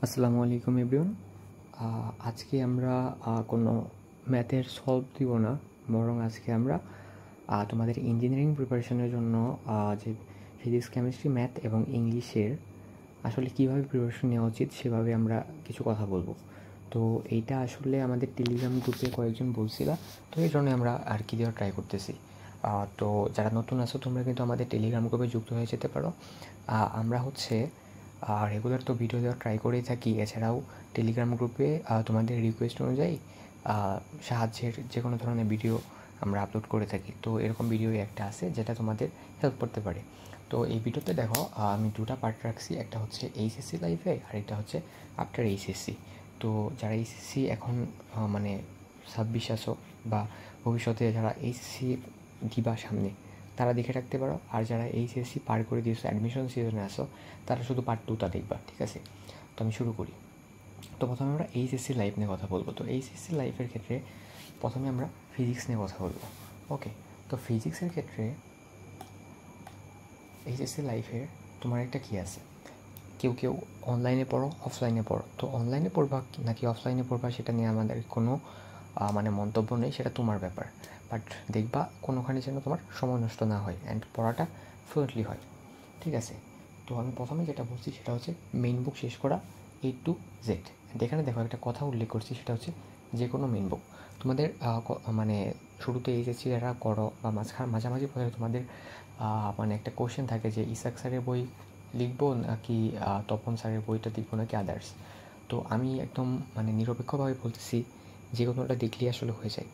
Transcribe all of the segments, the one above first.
আসসালামু আলাইকুম এভরিওয়ান। আজকে আমরা কোনো ম্যাথের সলভ দিব না, বরং আজকে আমরা তোমাদের ইঞ্জিনিয়ারিং প্রিপারেশনের জন্য যে ফিজিক্স, কেমিস্ট্রি, ম্যাথ এবং ইংলিশের আসলে কীভাবে প্রিপারেশন নেওয়া উচিত সেভাবে আমরা কিছু কথা বলবো। তো এইটা আসলে আমাদের টেলিগ্রাম গ্রুপে কয়েকজন বলছিল, তো এই জন্য আমরা আর কি দেওয়ার ট্রাই করতেছি। তো যারা নতুন আছো তোমরা কিন্তু আমাদের টেলিগ্রাম গ্রুপে যুক্ত হয়ে যেতে পারো। আমরা হচ্ছে রেগুলার তো ভিডিও দেওয়ার ট্রাই করেই থাকি, এছাড়াও টেলিগ্রাম গ্রুপে তোমাদের রিকোয়েস্ট অনুযায়ী সাহায্যের যে কোনো ধরনের ভিডিও আমরা আপলোড করে থাকি। তো এরকম ভিডিও একটা আছে যেটা তোমাদের হেল্প করতে পারে। তো এই ভিডিওতে দেখো আমি দুটা পার্ট রাখছি, একটা হচ্ছে এইচএসসি লাইফে আর একটা হচ্ছে আফটার এইচএসসি। তো যারা এইচএসসি এখন মানে 26 আসো বা ভবিষ্যতে যারা এইচএসসি দিবা সামনে, তারা দেখে রাখতে পারো। আর যারা এইচএসসি পার করে দিয়েছো, অ্যাডমিশন সিজনে আসো, তারা শুধু পার্ট 2টা দেখবা, ঠিক আছে? তো আমি শুরু করি। তো প্রথমে আমরা এইচএসসি লাইফ নিয়ে কথা বলবো। তো এইচএসসি লাইফের ক্ষেত্রে প্রথমে আমরা ফিজিক্স নিয়ে কথা বলবো। ওকে, তো ফিজিক্সের ক্ষেত্রে এইচএসসি লাইফে তোমার একটা কী আছে, কেউ কেউ অনলাইনে পড়ো, অফলাইনে পড়ো। তো অনলাইনে পড়বা নাকি অফলাইনে পড়বা সেটা নিয়ে আমাদের কোনো মানে মন্তব্য নেই, সেটা তোমার ব্যাপার। বাট দেখবা কোনোখানে যেন তোমার সময় নষ্ট না হয় অ্যান্ড পড়াটা ফ্লুয়েন্টলি হয়, ঠিক আছে? তো আমি প্রথমে যেটা বলছি সেটা হচ্ছে মেইন বুক শেষ করা A to Z। এখানে দেখো একটা কথা উল্লেখ করছি, সেটা হচ্ছে যে কোনো মেইন বুক তোমাদের মানে শুরুতে এইচএসসি যারা করো বা মাঝামাঝি পর্যায়ে তোমাদের মানে একটা কোশ্চেন থাকে যে ইসাক স্যারের বই লিখবো নাকি তপন স্যারের বইটা লিখবো নাকি আদার্স। তো আমি একদম মানে নিরপেক্ষভাবে বলতেছি যে কোনোটা দেখলেই আসলে হয়ে যায়।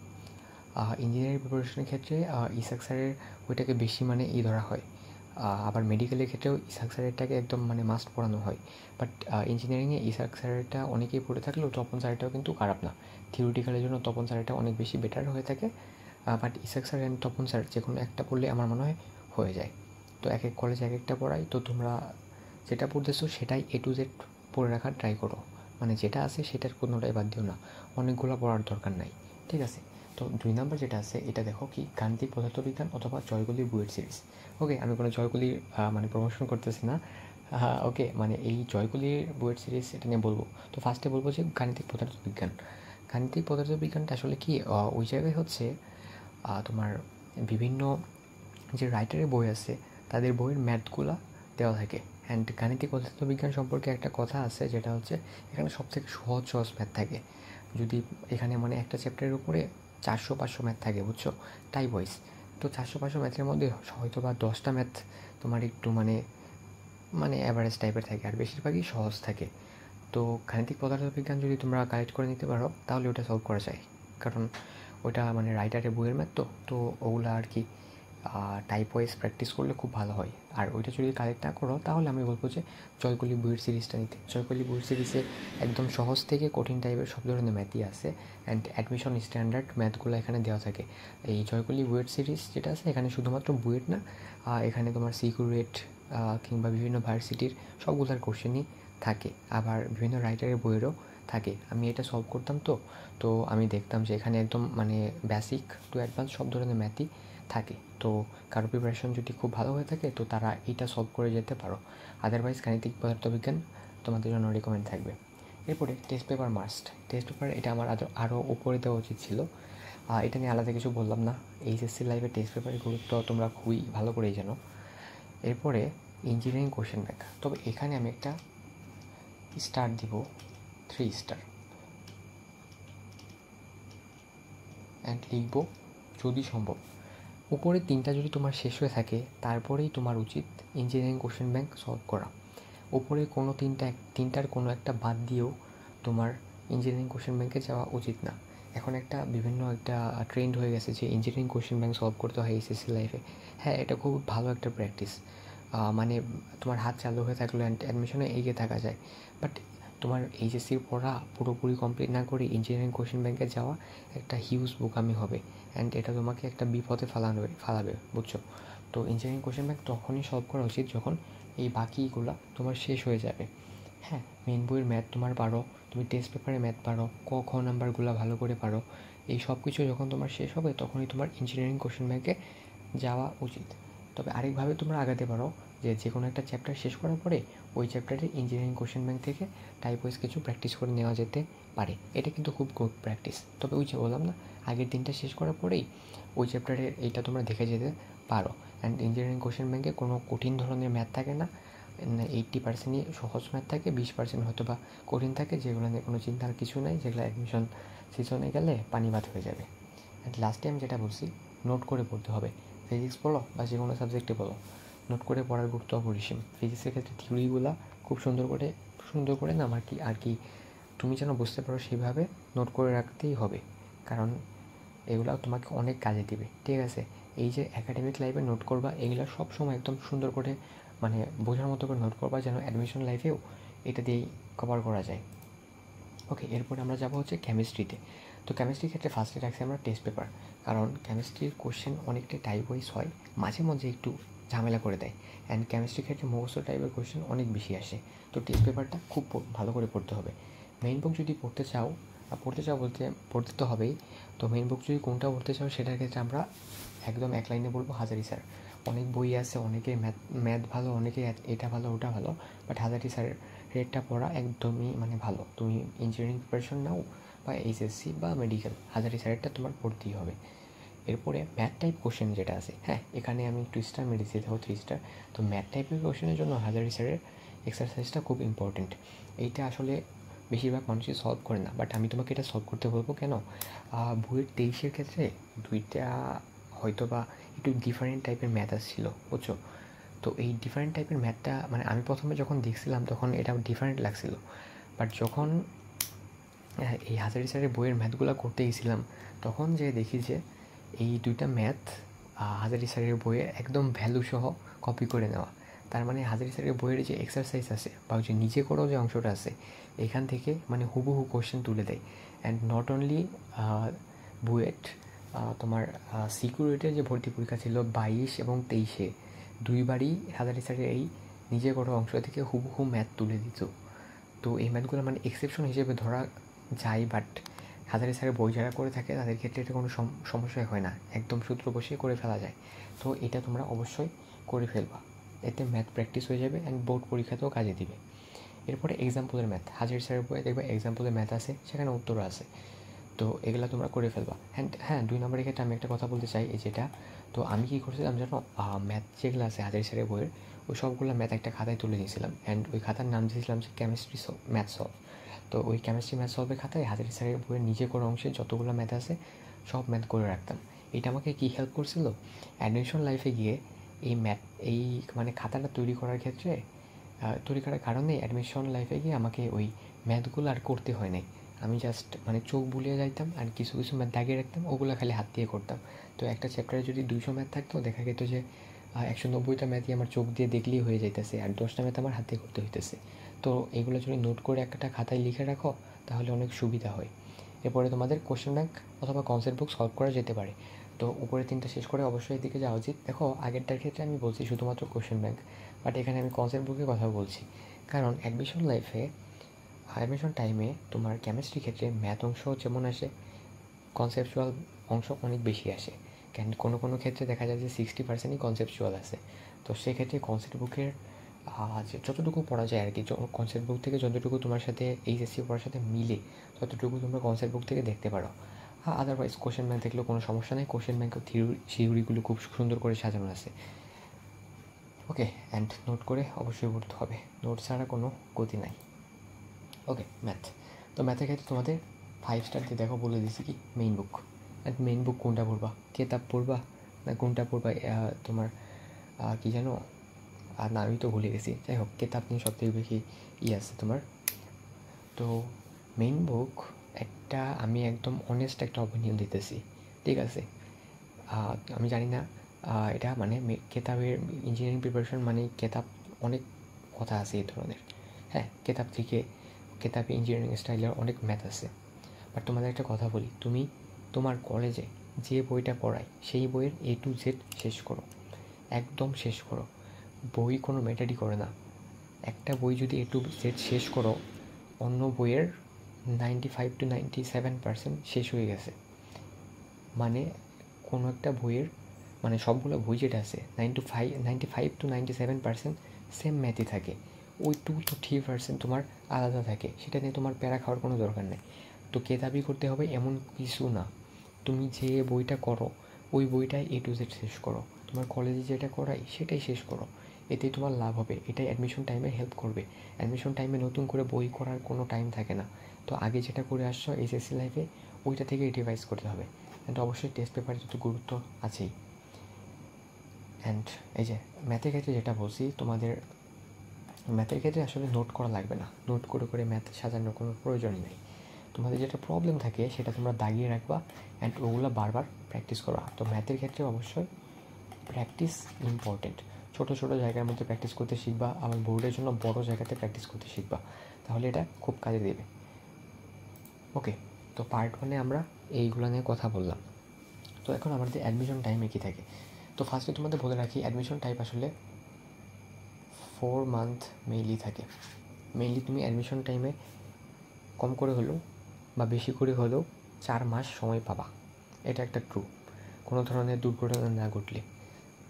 ইঞ্জিনিয়ারিং প্রিপারেশনের ক্ষেত্রে ইসাক স্যারের বইটাকে বেশি মানে ধরা হয়। আবার মেডিকেলের ক্ষেত্রেও ইসাক স্যারেরটাকে একদম মানে মাস্ট পড়ানো হয়। বাট ইঞ্জিনিয়ারিংয়ে ইসাক স্যারেরটা অনেকেই পড়ে থাকলেও তপন স্যারেরটাও কিন্তু খারাপ না। থিওরিটিক্যালের জন্য তপন স্যারেরটা অনেক বেশি বেটার হয়ে থাকে। But Isaac sir and Tapan sir যে কোনো একটা পড়লে আমার মনে হয় হয়ে যায়। তো এক এক কলেজে এক একটা পড়াই, তো তোমরা যেটা পড়তেছো সেটাই A to Z পড়ে রাখার ট্রাই করো। মানে যেটা আছে সেটার কোনোটাই বাদ দিও না, অনেকগুলো পড়ার দরকার নাই, ঠিক আছে? তো 2 নাম্বার যেটা আছে এটা দেখো কি গাণিতিক পদার্থবিজ্ঞান অথবা জয়গুলির বুয়েট সিরিজ। ওকে, আমি কোনো জয়গুলির মানে প্রমোশন করতেছি না। ওকে, মানে এই জয়গুলির বুয়েট সিরিজ এটা নিয়ে বলবো। তো ফার্স্টে বলবো যে গাণিতিক পদার্থবিজ্ঞান। গাণিতিক পদার্থবিজ্ঞানটা আসলে কি ওই জায়গায় হচ্ছে তোমার বিভিন্ন যে রাইটারের বই আছে তাদের বইয়ের ম্যাথগুলা দেওয়া থাকে। অ্যান্ড গাণিতিক পদার্থবিজ্ঞান সম্পর্কে একটা কথা আছে, যেটা হচ্ছে এখানে সবথেকে সহজ সহজ ম্যাথ থাকে। যদি এখানে মানে একটা চ্যাপ্টারের উপরে 400-500 ম্যাথ থাকে, বুঝছো, টাইপ ওয়াইজ। তো 400-500 ম্যাথের মধ্যে হয়তো বা 10টা ম্যাথ তোমার একটু মানে মানে অ্যাভারেজ টাইপের থাকে, আর বেশিরভাগই সহজ থাকে। তো গাণিতিক পদার্থবিজ্ঞান যদি তোমরা কালেক্ট করে নিতে পারো তাহলে ওটা সলভ করা যায়, কারণ ওটা মানে রাইটারের বইয়ের ম্যাথ। তো ওগুলো আর কি টাইপ ওয়াইজ প্র্যাকটিস করলে খুব ভালো হয়। আর ওইটা যদি কালেক্ট না করো তাহলে আমি বলবো যে জয়কলি বইয়ের সিরিজটা নিতে। জয়কলি বইয়ের সিরিজে একদম সহজ থেকে কঠিন টাইপের সব ধরনের ম্যাথই আছে, অ্যান্ড অ্যাডমিশন স্ট্যান্ডার্ড ম্যাথগুলো এখানে দেওয়া থাকে। এই জয়কলি বুয়েট সিরিজ যেটা আছে এখানে শুধুমাত্র বুয়েট না, এখানে তোমার সিকিউরেট কিংবা বিভিন্ন ভার্সিটির সবগুলোর কোশ্চেনই থাকে, আবার বিভিন্ন রাইটারের বইয়েরও থাকে। আমি এটা সলভ করতাম, তো আমি দেখতাম যে এখানে একদম মানে বেসিক টু অ্যাডভান্স সব ধরনের ম্যাথই থাকে। তো কারো প্রিপারেশন যদি খুব ভালো হয়ে থাকে তো তারা এইটা সলভ করে যেতে পারো। আদারওয়াইজ গাণিতিক পদার্থবিজ্ঞান তোমাদের জন্য রেকমেন্ড থাকবে। এরপরে test paper must. Test paper এটা আমার আরও উপরে দেওয়া উচিত ছিল, এটা নিয়ে আলাদা কিছু বললাম না। এইচএসসি লাইফে টেস্ট পেপারের গুরুত্ব তোমরা খুবই ভালো করেই জানো। এরপরে ইঞ্জিনিয়ারিং কোশ্চেন ব্যাংক। তবে এখানে আমি একটা স্টার দিব, 3 স্টার, অ্যান্ড লিখব যদি সম্ভব। উপরে 3টা যদি তোমার শেষ হয়ে থাকে তারপরেই তোমার উচিত ইঞ্জিনিয়ারিং কোশ্চেন ব্যাংক সলভ করা। উপরে কোনো তিনটার কোনো একটা বাদ দিয়েও তোমার ইঞ্জিনিয়ারিং কোশ্চেন ব্যাংকে যাওয়া উচিত না। এখন বিভিন্ন একটা ট্রেন্ড হয়ে গেছে যে ইঞ্জিনিয়ারিং কোশ্চেন ব্যাংক সলভ করতে হয় এইচএসসি লাইফে। হ্যাঁ, এটা খুব ভালো একটা প্র্যাকটিস, মানে তোমার হাত চালু হয়ে থাকলো অ্যান্ড অ্যাডমিশনে এগিয়ে থাকা যায়। বাট তোমার এইচএসসির পড়া পুরোপুরি কমপ্লিট না করে ইঞ্জিনিয়ারিং কোশ্চেন ব্যাংকে যাওয়া একটা হিউজ বোকামি হবে, অ্যান্ড এটা তোমাকে একটা বিপদে ফালাবে, বুঝছো? তো ইঞ্জিনিয়ারিং কোশ্চেন ব্যাংক তখনই সলভ করা উচিত যখন এই বাকিগুলো তোমার শেষ হয়ে যাবে। হ্যাঁ, মেন বইয়ের ম্যাথ তোমার পারো, তুমি টেস্ট পেপারে ম্যাথ পারো, খ নাম্বারগুলো ভালো করে পারো, এই সব কিছু যখন তোমার শেষ হবে তখনই তোমার ইঞ্জিনিয়ারিং কোশ্চেন ব্যাংকে যাওয়া উচিত। তবে আরেকভাবে তোমরা আগাতে পারো যে কোনো একটা চ্যাপ্টার শেষ করার পরে ওই চ্যাপ্টারে ইঞ্জিনিয়ারিং কোশ্চেন ব্যাংক থেকে টাইপ ওয়াইজ কিছু প্র্যাকটিস করে নেওয়া যেতে পারে। এটা কিন্তু খুব গুড প্র্যাকটিস। তবে ওই যে বললাম না, আগের দিনটা শেষ করার পরেই ওই চ্যাপ্টারের এইটা তোমরা দেখে যেতে পারো। অ্যান্ড ইঞ্জিনিয়ারিং কোশ্চেন ব্যাংকে কোনো কঠিন ধরনের ম্যাথ থাকে না, 80%ই সহজ ম্যাথ থাকে, 20% হয়তো বা কঠিন থাকে, যেগুলো নিয়ে কোনো চিন্তার কিছু নেই, যেগুলো অ্যাডমিশন সিজনে গেলে পানি ভাত হয়ে যাবে। অ্যান্ড লাস্ট টাইম যেটা বলছি, নোট করে পড়তে হবে। ফিজিক্স বলো বা যে কোনো সাবজেক্টে বলো, নোট করে পড়ার গুরুত্ব অপরিসীম। ফিজিক্সের ক্ষেত্রে থিওরিগুলো খুব সুন্দর করে না আর কি তুমি যেন বুঝতে পারো সেইভাবে নোট করে রাখতেই হবে, কারণ এগুলো তোমাকে অনেক কাজে দিবে। ঠিক আছে, এই যে একাডেমিক লাইফে নোট করবা, এগুলো সব সময় একদম সুন্দর করে মানে বোঝার মতো করে নোট করবা, যেন অ্যাডমিশন লাইফেও এটা দিয়েই কভার করা যায়। ওকে, এরপরে আমরা যাবো হচ্ছে কেমিস্ট্রিতে। তো কেমিস্ট্রির ক্ষেত্রে ফার্স্টে রাখছি আমরা টেস্ট পেপার, কারণ কেমিস্ট্রির কোশ্চেন অনেকটা টাইপ ওয়াইজ হয়, মাঝে মধ্যে একটু ঝামেলা করে দেয়। অ্যান্ড কেমিস্ট্রির ক্ষেত্রে মুখস্থ টাইপের কোশ্চেন অনেক বেশি আসে। তো টেস্ট পেপারটা খুব ভালো করে পড়তে হবে। মেইন বুক যদি পড়তে চাও বলতে পড়তে তো হবেই। তো মেইন বুক যদি কোনটা পড়তে চাও, সেটার ক্ষেত্রে আমরা একদম এক লাইনে বলবো হাজারি স্যার। অনেক বই আছে, অনেকে ম্যাথ ভালো, অনেকে এটা ভালো ওটা ভালো, বাট হাজারি স্যারের রেটটা পড়া একদমই মানে ভালো। তুমি ইঞ্জিনিয়ারিং প্রিপারেশন নাও বা এইচএসসি বা মেডিকেল, হাজারি স্যারেরটা তোমার পড়তেই হবে। এরপরে ম্যাথ টাইপ কোশ্চেন যেটা আছে, হ্যাঁ এখানে আমি 2 স্টার মেরেছি, দেখো 3 স্টার। তো ম্যাথ টাইপের কোশ্চেনের জন্য হাজারি স্যারের এক্সারসাইজটা খুব ইম্পর্টেন্ট। এইটা আসলে বেশিরভাগ মানুষই সলভ করে না, বাট আমি তোমাকে এটা সলভ করতে বলবো। কেন? বইয়ের 23-এর ক্ষেত্রে দুইটা হয়তো বা একটু ডিফারেন্ট টাইপের ম্যাথ আসছিলো, বুঝছো? তো এই ডিফারেন্ট টাইপের ম্যাথটা মানে আমি প্রথমে যখন দেখছিলাম তখন এটা ডিফারেন্ট লাগছিলো, বাট যখন এই হাজারি স্যারের বইয়ের ম্যাথগুলো করতে গেছিলাম, তখন যে দেখি যে এই দুইটা ম্যাথ হাজারি স্যারের বইয়ে একদম ভ্যালু সহ কপি করে নেওয়া। তার মানে হাজারি স্যারের বইয়ের যে এক্সারসাইজ আছে বা যে নিজে করো যে অংশটা আছে, এখান থেকে মানে হুবহু কোশ্চেন তুলে দেয়। অ্যান্ড নট অনলি বুয়েট, তোমার সিকিউরিটির যে ভর্তি পরীক্ষা ছিল 22 এবং 23-এ, দুইবারই হাজারি স্যারের এই নিজে করো অংশ থেকে হুবহু ম্যাথ তুলে দিত। তো এই ম্যাথগুলো মানে এক্সেপশন হিসেবে ধরা যায়, বাট হাজারি স্যারের বই যারা করে থাকে তাদের ক্ষেত্রে এটা কোনো সমস্যাই হয় না, একদম সূত্র বসিয়ে করে ফেলা যায়। তো এটা তোমরা অবশ্যই করে ফেলবা, এতে ম্যাথ প্র্যাকটিস হয়ে যাবে অ্যান্ড বোর্ড পরীক্ষাতেও কাজে দিবে। এরপরে এক্সাম্পলের ম্যাথ, হাজারি স্যারের বইয়ে দেখবে এক্সাম্পলের ম্যাথ আছে, সেখানে উত্তরও আছে। তো এগুলো তোমরা করে ফেলবা। হ্যাঁ 2 নম্বরের ক্ষেত্রে আমি একটা কথা বলতে চাই, এই যেটা, তো আমি কী করছিলাম জানো, ম্যাথ যেগুলো আছে হাজারি স্যারের বইয়ের, ওই সবগুলো ম্যাথ একটা খাতায় তুলে নিয়েছিলাম, অ্যান্ড ওই খাতার নাম দিয়েছিলাম যে কেমিস্ট্রি ম্যাথ সলভ। তো ওই কেমিস্ট্রি ম্যাথ সলভের খাতায় হাজারি স্যারের বইয়ের নিজে করা অংশে যতগুলো ম্যাথ আছে সব ম্যাথ করে রাখতাম। এটা আমাকে কী হেল্প করছিল, অ্যাডমিশন লাইফে গিয়ে এই মানে খাতাটা তৈরি করার কারণে অ্যাডমিশন লাইফে গিয়ে আমাকে ওই ম্যাথগুলো আর করতে হয় নাই। আমি জাস্ট মানে চোখ বুলিয়ে যাইতাম আর কিছু ম্যাথ দাগিয়ে রাখতাম, ওগুলো খালি হাত দিয়ে করতাম। তো একটা চ্যাপ্টারে যদি 200 ম্যাথ থাকতো, দেখা যেত যে 190টা ম্যাথই আমার চোখ দিয়ে দেখলেই হয়ে যাইতেছে, আর 10টা ম্যাথ আমার হাতে করতে হইতেছে। তো এগুলো যদি নোট করে একটা খাতায় লিখে রাখো, তাহলে অনেক সুবিধা হয়। এরপরে তোমাদের কোশ্চেন ব্যাংক অথবা কনসেপ্ট বুক সলভ করা যেতে পারে। তো উপরে 3টা শেষ করে অবশ্যই এদিকে যাওয়া উচিত। দেখো আগেরটার ক্ষেত্রে আমি বলছি শুধুমাত্র কোশ্চেন ব্যাংক, বাট এখানে আমি কনসেপ্ট বুকের কথা বলছি, কারণ অ্যাডমিশন টাইমে তোমার কেমিস্ট্রি ক্ষেত্রে ম্যাথ অংশ যেমন আসে, কনসেপচুয়াল অংশ অনেক বেশি আসে। কোনো ক্ষেত্রে দেখা যায় যে 60%ই কনসেপচুয়াল আছে। তো সেক্ষেত্রে কনসেপ্ট বুকের যে যতটুকু পড়া যায় আর কি, কনসেপ্ট বুক থেকে যতটুকু তোমার সাথে এইচএসসি পড়ার সাথে মিলে, ততটুকু তোমরা কনসেপ্ট বুক থেকে দেখতে পারো। আদারওয়াইজ কোশ্চেন ব্যাংক দেখলেও কোনো সমস্যা নেই, কোশ্চেন ব্যাংকের থিওরিগুলো খুব সুন্দর করে সাজানো আছে। ওকে, অ্যান্ড নোট করে অবশ্যই পড়তে হবে, নোট ছাড়া কোনো গতি নাই। ওকে, ম্যাথ। তো ম্যাথের ক্ষেত্রে তোমাদের 5 স্টার দিয়ে দেখো বলে দিচ্ছি কি, main book. And main book কোনটা পড়বা, কেতাব পড়বা না কোনটা পড়বা, তোমার কী জানো, আর না আমি তো ভুলে গেছি, যাই হোক কেতাব নিয়ে সবথেকে বেশি আছে তোমার। তো মেইন বুক একটা, আমি একদম অনেস্ট একটা অপিনিয়ন দিতেছি, ঠিক আছে? আমি জানি না এটা মানে কেতাবের ইঞ্জিনিয়ারিং প্রিপারেশন মানে কেতাব, অনেক কথা আছে এই ধরনের। হ্যাঁ, কেতাবে ইঞ্জিনিয়ারিং স্টাইলের অনেক ম্যাথ আছে, বাট তোমাদের একটা কথা বলি, তুমি তোমার কলেজে যে বইটা পড়ায় সেই বইয়ের A to Z শেষ করো, একদম শেষ করো। বই কোনো ম্যাটারই করে না। একটা বই যদি A to Z শেষ করো, অন্য বইয়ের 95 to 97% শেষ হয়ে গেছে। মানে কোনো একটা বইয়ের মানে সবগুলো বই যেটা আছে 95 to 97% সেম ম্যাথই থাকে। ওই 2 to 3% তোমার আলাদা থাকে, সেটা নিয়ে তোমার প্যারা খাওয়ার কোনো দরকার নেই। তো কেতাবি করতে হবে এমন কিছু না, তুমি যে বইটা করো ওই বইটাই A to Z শেষ করো, তোমার কলেজে যেটা করাই সেটাই শেষ করো, এতেই তোমার লাভ হবে। এটাই অ্যাডমিশন টাইমে হেল্প করবে। অ্যাডমিশন টাইমে নতুন করে বই করার কোনো টাইম থাকে না। তো আগে যেটা করে আসছো এসএসসি লাইফে ওইটা থেকে রিভাইজ করতে হবে। অ্যান্ড অবশ্যই টেস্ট পেপারে যত গুরুত্ব আছেই। অ্যান্ড এই যে ম্যাথের ক্ষেত্রে যেটা বলছি, তোমাদের ম্যাথের ক্ষেত্রে আসলে নোট করা লাগবে না, নোট করে করে ম্যাথ সাজানোর কোনো প্রয়োজন নেই। তোমাদের যেটা প্রবলেম থাকে সেটা তোমরা দাগিয়ে রাখবা অ্যান্ড ওগুলো বারবার প্র্যাকটিস করা। তো ম্যাথের ক্ষেত্রে অবশ্যই প্র্যাকটিস ইম্পর্টেন্ট। ছোটো ছোটো জায়গার মধ্যে প্র্যাকটিস করতে শিখবা, আবার বোর্ডের জন্য বড় জায়গাতে প্র্যাকটিস করতে শিখবা, তাহলে এটা খুব কাজে দেবে। ওকে, তো পার্ট 1-এ আমরা এইগুলো নিয়ে কথা বললাম। তো এখন আমাদের অ্যাডমিশন টাইমে কী থাকে, তো ফার্স্টে তোমাদের বলে রাখি অ্যাডমিশন টাইপ আসলে 4 মান্থ মেইনলি থাকে। মেইনলি তুমি অ্যাডমিশন টাইমে কম করে হলেও বা বেশি করে হলেও 4 মাস সময় পাবা, এটা একটা ট্রু। কোনো ধরনের দুর্ঘটনা না ঘটলে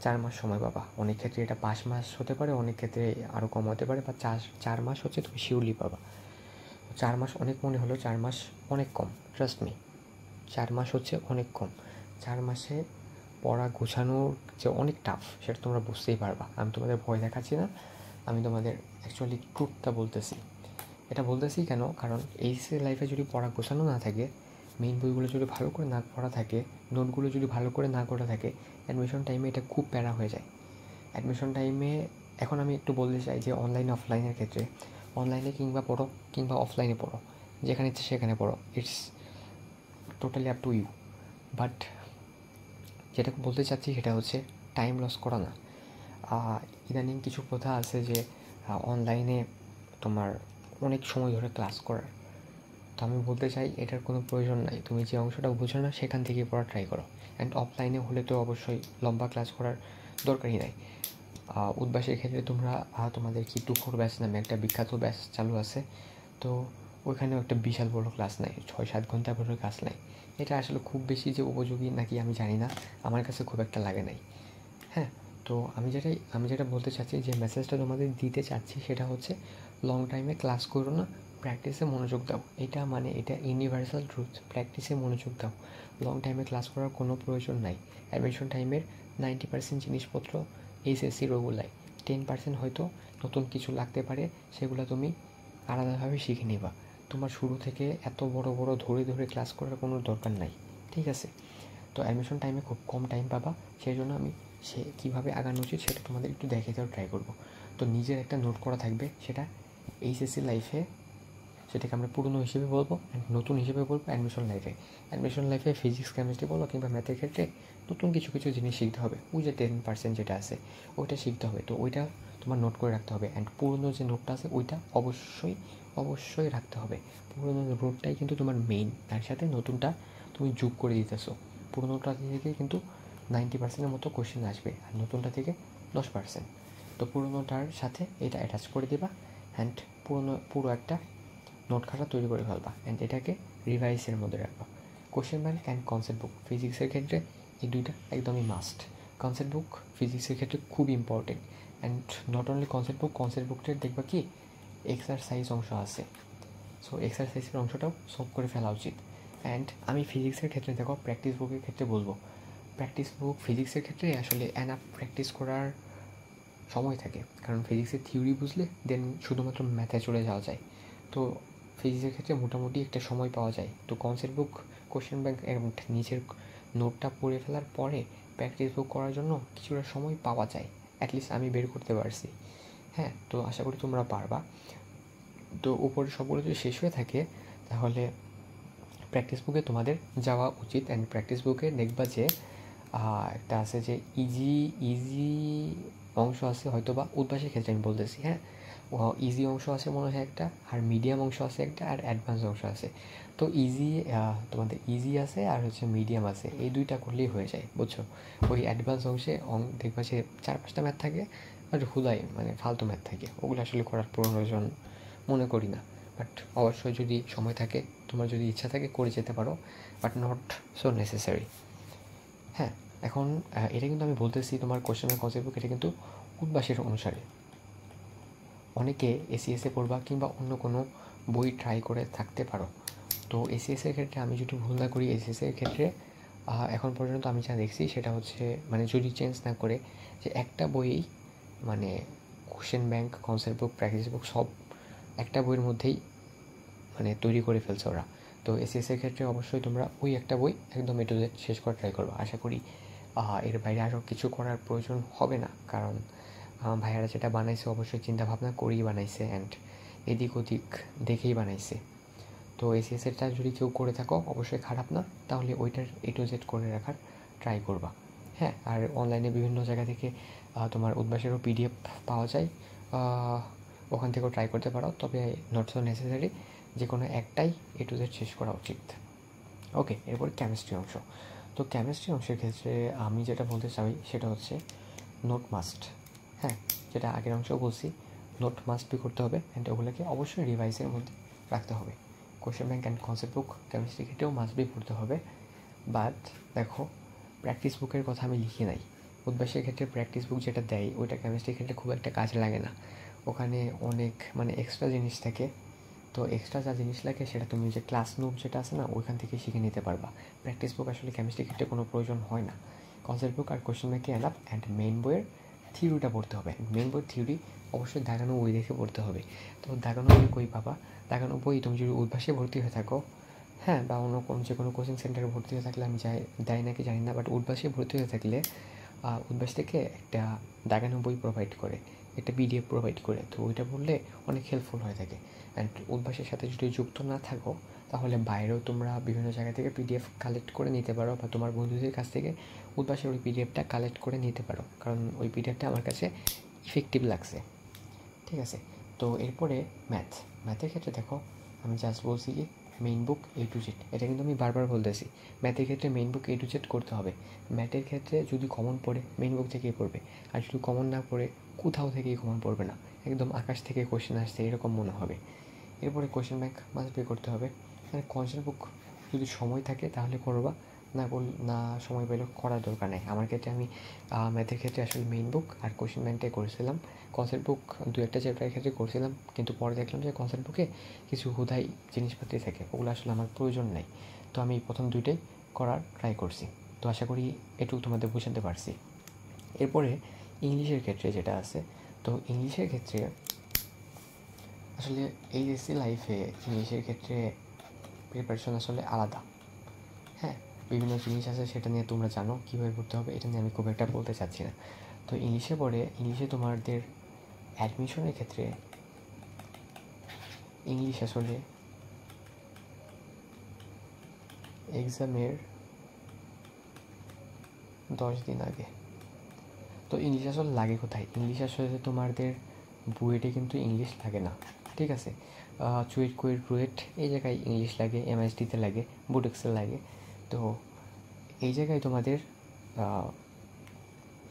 4 মাস সময় পাবা। অনেক ক্ষেত্রে এটা 5 মাস হতে পারে, অনেক ক্ষেত্রে আরও কম হতে পারে, বা 4 মাস হচ্ছে তুমি শিওরলি পাবা। 4 মাস অনেক মনে হলো, 4 মাস অনেক কম, ট্রাস্ট মি, 4 মাস হচ্ছে অনেক কম। 4 মাসে পড়া গোছানোর যে অনেক টাফ সেটা তোমরা বুঝতেই পারবা। আমি তোমাদের ভয় দেখাচ্ছি না, আমি তোমাদের অ্যাকচুয়ালি ট্রুথটা বলতেছি। এটা বলতেছি কেন, কারণ এইচএসসি লাইফে যদি পড়া গোছানো না থাকে, মেইন বইগুলো যদি ভালো করে না পড়া থাকে, নোটগুলো যদি ভালো করে না করা থাকে, অ্যাডমিশন টাইমে এটা খুব প্যারা হয়ে যায়। অ্যাডমিশন টাইমে এখন আমি একটু বলতে চাই যে অনলাইন অফলাইনের ক্ষেত্রে, অনলাইনে কিংবা পড়ো কিংবা অফলাইনে পড়ো, যেখানে ইচ্ছে সেখানে পড়ো, it's totally up to you. But যেটা বলতে চাচ্ছি সেটা হচ্ছে টাইম লস করা না। ইদানিং কিছু কথা আছে যে অনলাইনে তোমার অনেক সময় ধরে ক্লাস করার, তো আমি বলতে চাই এটার কোনো প্রয়োজন নাই। তুমি যে অংশটা বুঝো না সেখান থেকে পড়া ট্রাই করো। অ্যান্ড অফলাইনে হলে তো অবশ্যই লম্বা ক্লাস করার দরকারই নাই। উদ্বাসের ক্ষেত্রে তোমরা তোমাদের কি 2-4 ব্যাচ নামে একটা বিখ্যাত ব্যাচ চালু আছে, তো ওইখানেও একটা বিশাল বড় ক্লাস নেয়, 6-7 ঘন্টা করে ক্লাস নেয়। এটা আসলে খুব বেশি যে উপযোগী নাকি আমি জানি না, আমার কাছে খুব একটা লাগে নাই। হ্যাঁ, তো আমি যেটা বলতে চাচ্ছি, যে মেসেজটা তোমাদের দিতে চাচ্ছি সেটা হচ্ছে লং টাইমে ক্লাস করো না, প্র্যাকটিসে মনোযোগ দাও। এটা ইউনিভার্সাল ট্রুথ, প্র্যাকটিসে মনোযোগ দাও। লং টাইমে ক্লাস করার কোনো প্রয়োজন নাই। অ্যাডমিশন টাইমের 90% জিনিসপত্র এইচএসসির ওগুলাই, 10% হয়তো নতুন কিছু লাগতে পারে, সেগুলো তুমি আলাদাভাবে শিখে নিবা। তোমার শুরু থেকে এত বড় বড় ধরে ধরে ক্লাস করার কোনো দরকার নাই, ঠিক আছে? তো অ্যাডমিশন টাইমে খুব কম টাইম পাবা, সেই জন্য আমি কীভাবে আগানো উচিত সেটা তোমাদের একটু দেখে দেওয়ার ট্রাই করবো। তো নিজের একটা নোট করা থাকবে, সেটা এইচএসসি লাইফে সেটাকে আমরা পুরনো হিসেবে বলবো, নতুন হিসেবে বলবো অ্যাডমিশন লাইফে ফিজিক্স কেমিস্ট্রি বলো কিংবা ম্যাথের ক্ষেত্রে নতুন কিছু কিছু জিনিস শিখতে হবে। ওই যে 10% যেটা আছে ওইটা শিখতে হবে, তো ওইটা তোমার নোট করে রাখতে হবে। অ্যান্ড পুরনো যে নোটটা আছে ওইটা অবশ্যই রাখতে হবে। পুরনো নোটটাই কিন্তু তোমার মেইন, তার সাথে নতুনটা তুমি যোগ করে দিতেছো। পুরনোটা থেকে কিন্তু 90%-এর মতো কোশ্চেন আসবে, আর নতুনটা থেকে 10%। তো পুরনোটার সাথে এটা অ্যাটাচ করে দেবা, অ্যান্ড পুরো একটা নোট খাতা তৈরি করে ফেলবা, অ্যান্ড এটাকে রিভাইসের মধ্যে রাখবা। কোশ্চেন ব্যাংক অ্যান্ড কনসেপ্ট বুক, ফিজিক্সের ক্ষেত্রে এই দুইটা একদমই মাস্ট। কনসেপ্ট বুক ফিজিক্সের ক্ষেত্রে খুব important. And not only concept বুকটা দেখবা কি এক্সারসাইজ অংশ আছে, সো এক্সারসাইজের অংশটাও সলভ করে ফেলা উচিত। অ্যান্ড আমি ফিজিক্সের ক্ষেত্রে দেখো প্র্যাকটিস বুকের ক্ষেত্রে বলবো, প্র্যাকটিস বুক ফিজিক্সের ক্ষেত্রে আসলে এনাফ প্র্যাকটিস করার সময় থাকে, কারণ ফিজিক্সের থিওরি বুঝলে দেন শুধুমাত্র ম্যাথে চলে যাওয়া যায়। তো ফিজিক্সের ক্ষেত্রে মোটামুটি একটা সময় পাওয়া যায়। তো কনসেপ্ট বুক, কোশ্চেন ব্যাংক নিচের নোটটা পড়ে ফেলার পরে প্র্যাকটিস বুক করার জন্য কিছুটা সময় পাওয়া যায়, অ্যাটলিস্ট আমি বের করতে পারছি। হ্যাঁ, তো আশা করি তোমরা পারবা। তো উপরে সবগুলো যদি শেষ হয়ে থাকে তাহলে প্র্যাকটিস বুকে তোমাদের যাওয়া উচিত। অ্যান্ড প্র্যাকটিস বুকে দেখবা যে একটা আছে যে ইজি অংশ আছে, হয়তো বা উদ্বাসের ক্ষেত্রে আমি বলতেছি। হ্যাঁ, ইজি অংশ আছে মনে হয় একটা, আর মিডিয়াম অংশ আছে একটা, আর অ্যাডভান্স অংশ আছে। তো তোমাদের ইজি আছে আর হচ্ছে মিডিয়াম আছে, এই দুইটা করলেই হয়ে যায়, বুঝছো? ওই অ্যাডভান্স অংশে দেখবা যে 4-5টা ম্যাথ থাকে, আর হুদাই ফালতু ম্যাথ থাকে, ওগুলো আসলে করার প্রয়োজন মনে করি না। বাট অবশ্যই যদি সময় থাকে, তোমার যদি ইচ্ছা থাকে করে যেতে পারো, বাট নট সো নেসেসারি। হ্যাঁ, এখন এটা কিন্তু আমি বলতেছি তোমার কোশ্চেনের কনসেপ্ট বুক, এটা কিন্তু উদ্বাসের অনুসারে। অনেকে এসিএসে পড়বা কিংবা অন্য কোনো বই ট্রাই করে থাকতে পারো। তো এসিএসের ক্ষেত্রে আমি যদি ভুল না করি, এসিএসের ক্ষেত্রে এখন পর্যন্ত আমি যা দেখছি সেটা হচ্ছে মানে যদি চেঞ্জ না করে যে একটা বইয়েই মানে কোশ্চেন ব্যাংক, কনসেপ্ট বুক, প্র্যাকটিস বুক সব একটা বইয়ের মধ্যেই মানে তৈরি করে ফেলছে ওরা। তো এসিএসের ক্ষেত্রে অবশ্যই তোমরা ওই একটা বই একদম এ টু জেড শেষ করা ট্রাই করবো। আশা করি এর বাইরে আরও কিছু করার প্রয়োজন হবে না, কারণ ভাইয়ারা যেটা বানাইছে অবশ্যই চিন্তাভাবনা করেই বানাইছে অ্যান্ড এদিক ওদিক দেখেই বানাইছে। তো এসিএসেরটা যদি কেউ করে থাকো অবশ্যই খারাপ না, তাহলে ওইটার এ টু জেড করে রাখার ট্রাই করবা। হ্যাঁ, আর অনলাইনে বিভিন্ন জায়গা থেকে তোমার উদ্ভাসেরও পিডিএফ পাওয়া যায়, ওখান থেকেও ট্রাই করতে পারো, তবে নট সো নেসেসারি যে কোনো একটাই এ টু জেড শেষ করা উচিত। ওকে, এরপর কেমিস্ট্রি অংশ। তো কেমিস্ট্রি অংশের ক্ষেত্রে আমি যেটা বলতে চাই সেটা হচ্ছে নোট মাস্ট। হ্যাঁ, যেটা আগের অংশেও বলছি, নোট মাস্ট বি করতে হবে অ্যান্ড ওগুলোকে অবশ্যই রিভাইসের মধ্যে রাখতে হবে। Question bank and concept book chemistry ক্ষেত্রেও মাস্ট বি পড়তে হবে। বাট দেখো, প্র্যাকটিস বুকের কথা আমি লিখি নাই। উদ্ভাসের ক্ষেত্রে প্র্যাকটিস বুক যেটা দেয় ওইটা কেমিস্ট্রির ক্ষেত্রে খুব একটা কাজে লাগে না। ওখানে অনেক মানে এক্সট্রা জিনিস থাকে। তো এক্সট্রা যা জিনিস লাগে সেটা তুমি যে ক্লাস নোট যেটা আছে না ওইখান থেকে শিখে নিতে পারবা। প্র্যাকটিস বুক আসলে কেমিস্ট্রির ক্ষেত্রে কোনো প্রয়োজন হয় না। কনসেপ্ট বুক আর কোশ্চেন ব্যাংকে এনাফ অ্যান্ড মেইন বইয়ের থিওরিটা পড়তে হবে। মেইন বইয়ের থিওরি অবশ্যই দাগানো বই দেখে পড়তে হবে। তো দাগানো বই কই পাবা? দাগানো বই তুমি যদি উদ্ভাসে ভর্তি হয়ে থাকো, হ্যাঁ, বা অন্য কোনো যে কোনো কোচিং সেন্টারে ভর্তি হয়ে থাকলে আমি দেয় নাকি জানি না, বাট উদ্ভাসে ভর্তি হয়ে থাকলে উদ্ভাস থেকে একটা দাগানো বই প্রোভাইড করে, একটা পিডিএফ প্রোভাইড করে। তো ওইটা পড়লে অনেক হেল্পফুল হয়ে থাকে। অ্যান্ড উদ্ভাসের সাথে যদি যুক্ত না থাকো তাহলে বাইরেও তোমরা বিভিন্ন জায়গা থেকে পিডিএফ কালেক্ট করে নিতে পারো, বা তোমার বন্ধুদের কাছ থেকে উদ্ভাসের ওই পিডিএফটা কালেক্ট করে নিতে পারো, কারণ ওই পিডিএফটা আমার কাছে ইফেক্টিভ লাগছে। ঠিক আছে, তো এরপরে ম্যাথের ক্ষেত্রে দেখো, আমি জাস্ট বলছি কি main book A to Z, এটা কিন্তু আমি বারবার বলতেছি। ম্যাথের ক্ষেত্রে main book A to Z করতে হবে। ম্যাথের ক্ষেত্রে যদি কমন পড়ে মেইন বুক থেকেই পড়বে, আর যদি কমন না পড়ে কোথাও থেকেই কমন পড়বে না, একদম আকাশ থেকে কোশ্চেন আসছে এরকম মনে হবে। এরপরে কোশ্চেন ব্যাংক মাস্ট বি করতে হবে। মানে কনসেপ্ট বুক যদি সময় থাকে তাহলে করবা, না সময় পেলে করার দরকার নেই। আমার ক্ষেত্রে আমি ম্যাথের ক্ষেত্রে আসলে মেইন বুক আর কোশ্চেন ব্যাংকটাই করেছিলাম। কনসেপ্ট বুক দু একটা চ্যাপ্টারের ক্ষেত্রে করছিলাম, কিন্তু পরে দেখলাম যে কনসেপ্ট বুকে কিছু হুদাই জিনিসপাতি থাকে, ওগুলো আসলে আমার প্রয়োজন নেই। তো আমি প্রথম দুইটাই করার ট্রাই করছি। তো আশা করি এটুকু তোমাদের বোঝাতে পারছি। এরপরে ইংলিশের ক্ষেত্রে যেটা আছে, তো ইংলিশের ক্ষেত্রে আসলে এইচএসসি লাইফে ইংলিশের ক্ষেত্রে প্রিপারেশন আসলে আলাদা। হ্যাঁ, বিভিন্ন জিনিস আছে, সেটা নিয়ে তোমরা জানো কীভাবে পড়তে হবে, এটা নিয়ে আমি খুব একটা বলতে চাচ্ছি না। তো ইংলিশে তোমাদের অ্যাডমিশনের ক্ষেত্রে ইংলিশ আসলে এক্সামের 10 দিন আগে। তো ইংলিশ আসলে লাগে কোথায়? ইংলিশ আসলে তোমাদের বুয়েটে কিন্তু ইংলিশ লাগে না, ঠিক আছে? চুয়েট, কুয়েট, রুয়েট এই জায়গায় ইংলিশ লাগে, এমএসডিতে লাগে, বুটেক্সে লাগে। তো এই জায়গায় তোমাদের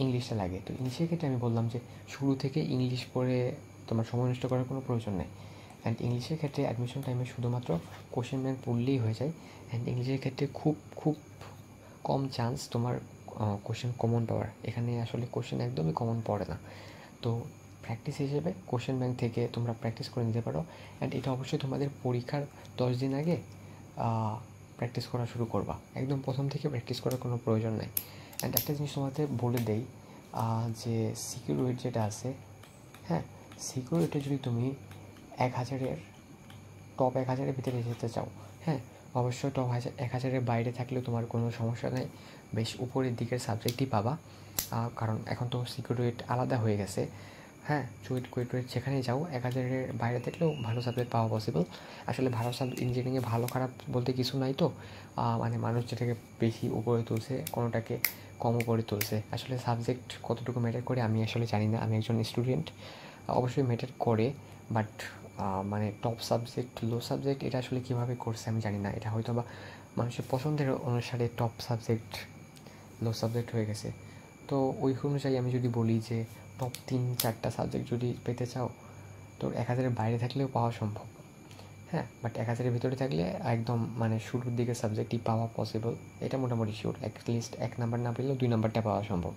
ইংলিশটা লাগে। তো ইংলিশের ক্ষেত্রে আমি বললাম যে শুরু থেকে ইংলিশ পড়ে তোমার সময় নষ্ট করার কোনো প্রয়োজন নেই। অ্যান্ড ইংলিশের ক্ষেত্রে অ্যাডমিশন টাইমে শুধুমাত্র কোশ্চেন ব্যাংক পড়লেই হয়ে যায়। অ্যান্ড ইংলিশের ক্ষেত্রে খুব খুব কম চান্স তোমার কোশ্চেন কমন পাওয়ার। এখানে আসলে কোশ্চেন একদমই কমন পড়ে না। তো প্র্যাকটিস হিসেবে কোশ্চেন ব্যাংক থেকে তোমরা প্র্যাকটিস করে নিতে পারো। অ্যান্ড এটা অবশ্যই তোমাদের পরীক্ষার 10 দিন আগে প্র্যাকটিস করা শুরু করবা, একদম প্রথম থেকে প্র্যাকটিস করার কোনো প্রয়োজন নেই। অ্যান্ড একটা জিনিস তোমাদের বলে দেই, যে সিকিউরিটি যেটা আছে, হ্যাঁ, সিকিউরিটি যদি তুমি 1000-এর টপ 1000-এর ভিতরে যেতে চাও, হ্যাঁ, অবশ্যই টপ 1000-এর বাইরে থাকলেও তোমার কোনো সমস্যা নেই, বেশ উপরের দিকের সাবজেক্টই পাবা। কারণ এখন তো সিকিউরিটি আলাদা হয়ে গেছে। হ্যাঁ, চুয়েট, কুয়েট যেখানেই যাও 1000-এর বাইরে থাকলেও ভালো সাবজেক্ট পাওয়া পসিবল। আসলে ভালো ইঞ্জিনিয়ারিংয়ে ভালো খারাপ বলতে কিছু নাই। তো মানে মানুষ যেটাকে বেশি উপরে তুলছে, কোনোটাকে কম উপরে তুলছে, আসলে সাবজেক্ট কতটুকু ম্যাটার করে আমি আসলে জানি না। আমি একজন স্টুডেন্ট, অবশ্যই ম্যাটার করে, বাট মানে টপ সাবজেক্ট, লো সাবজেক্ট এটা আসলে কীভাবে করছে আমি জানি না। এটা হয়তো বা মানুষের পছন্দের অনুসারে টপ সাবজেক্ট, লো সাবজেক্ট হয়ে গেছে। তো ওই অনুযায়ী আমি যদি বলি যে টপ 3-4টা সাবজেক্ট যদি পেতে চাও, তো 1000-এর বাইরে থাকলেও পাওয়া সম্ভব। হ্যাঁ, বাট 1000-এর ভিতরে থাকলে একদম মানে শুরুর দিকে সাবজেক্টই পাওয়া পসিবল, এটা মোটামুটি শিওর। অ্যাটলিস্ট 1 নাম্বার না পেলেও 2 নাম্বারটা পাওয়া সম্ভব,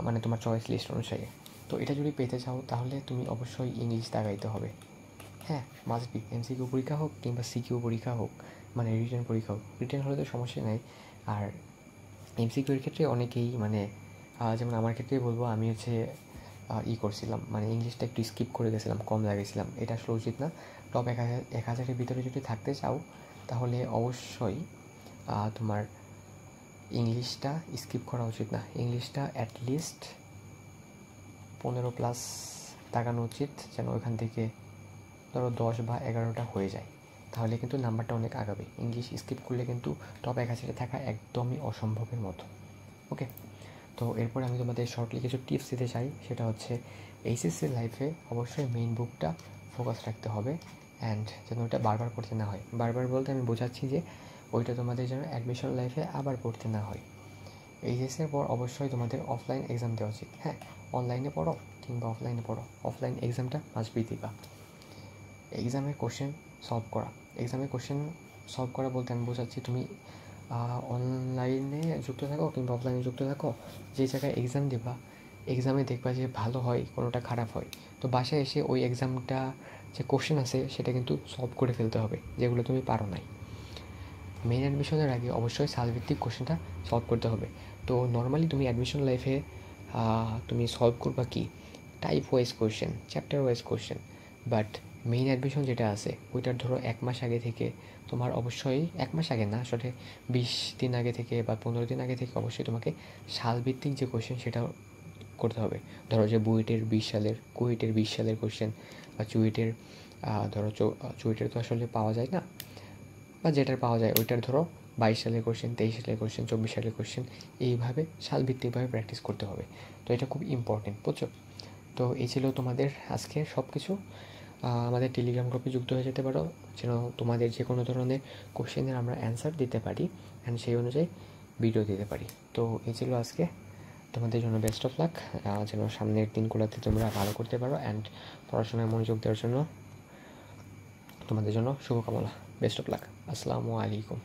মানে তোমার চয়েস লিস্ট অনুসারে। তো এটা যদি পেতে চাও তাহলে তুমি অবশ্যই ইংলিশ তাকাইতে হবে। হ্যাঁ, মাস্ট বি। এমসিকিউ পরীক্ষা হোক কিংবা সিকিউ পরীক্ষা হোক, মানে রিটেন পরীক্ষা হোক, রিটেন হলে তো সমস্যা নেই। আর এমসিকিউর ক্ষেত্রে অনেকেই মানে যেমন আমার ক্ষেত্রেই বলবো, আমি হচ্ছে করছিলাম, মানে ইংলিশটা একটু স্কিপ করে গেছিলাম, কম লাগিয়েছিলাম। এটা আসলে উচিত না। টপ 1000-এর ভিতরে যদি থাকতে চাও তাহলে অবশ্যই তোমার ইংলিশটা স্কিপ করা উচিত না। ইংলিশটা অ্যাটলিস্ট 15+ তাকানো উচিত, যেন ওইখান থেকে ধরো 10 বা 11টা হয়ে যায়, তাহলে কিন্তু নাম্বারটা অনেক আগাবে। ইংলিশ স্কিপ করলে কিন্তু টপ 1000-এ থাকা একদমই অসম্ভবের মতো। ওকে, তো এরপরে আমি তোমাদের শর্টলি কিছু টিপস দিতে চাই। সেটা হচ্ছে এইচএসসি লাইফে অবশ্যই মেইন বুকটা ফোকাস রাখতে হবে, অ্যান্ড যেন ওইটা বারবার পড়তে না হয়। বারবার বলতে আমি বোঝাচ্ছি যে ওইটা তোমাদের যেন অ্যাডমিশন লাইফে আবার পড়তে না হয়। এইচএসসির পর অবশ্যই তোমাদের অফলাইন এক্সাম দেওয়া উচিত। হ্যাঁ, অনলাইনে পড়ো কিংবা অফলাইনে পড়ো, অফলাইন এক্সামটা মাস্ট বি দিবা। এক্সামের কোশ্চেন সলভ করা, এক্সামের কোশ্চেন সলভ করা বলতে আমি বোঝাচ্ছি তুমি অনলাইনে যুক্ত থাকো কিংবা অফলাইনে যুক্ত থাকো, যে জায়গায় এক্সাম দেবা এক্সামে দেখবা যে ভালো হয়, কোনোটা খারাপ হয়, তো বাসায় এসে ওই এক্সামটা যে কোশ্চেন আছে সেটা কিন্তু সলভ করে ফেলতে হবে, যেগুলো তুমি পারো নাই। মেইন অ্যাডমিশনের আগে অবশ্যই সালভিত্তিক কোশ্চেনটা সলভ করতে হবে। তো নর্মালি তুমি অ্যাডমিশন লাইফে তুমি সলভ করবা কি, type wise question, chapter wise question. But main admission যেটা আছে ওইটার ধরো 1 মাস আগে থেকে তোমার অবশ্যই, 1 মাস আগে না আসলে 20 দিন আগে থেকে বা 15 দিন আগে থেকে অবশ্যই তোমাকে সালভিত্তিক যে কোশ্চেন সেটা করতে হবে। ধরো যে বুয়েটের 20 সালের, কুয়েটের 20 সালের কোশ্চেন, বা চুয়েটের ধরো চুয়েটের তো আসলে পাওয়া যায় না, বা যেটার পাওয়া যায় ওইটার ধরো 22 সালের কোশ্চেন, 23 সালের কোশ্চেন, 24 সালের কোশ্চেন, এইভাবে সালভিত্তিকভাবে প্র্যাকটিস করতে হবে। তো এটা খুব ইম্পর্টেন্ট, বুঝছো? তো এই ছিল তোমাদের আজকে সব কিছু। আমাদের টেলিগ্রাম গ্রুপে যুক্ত হয়ে যেতে পারো, যেন তোমাদের যে কোনো ধরনের কোশ্চেনের আমরা অ্যান্সার দিতে পারি অ্যান্ড সেই অনুযায়ী ভিডিও দিতে পারি। তো এই ছিল আজকে। তোমাদের জন্য বেস্ট অফ লাক, যেন সামনের দিনগুলোতে তোমরা ভালো করতে পারো, অ্যান্ড পড়াশোনায় মনোযোগ দেওয়ার জন্য তোমাদের জন্য শুভকামনা। Best of luck. আসসালামু আলাইকুম।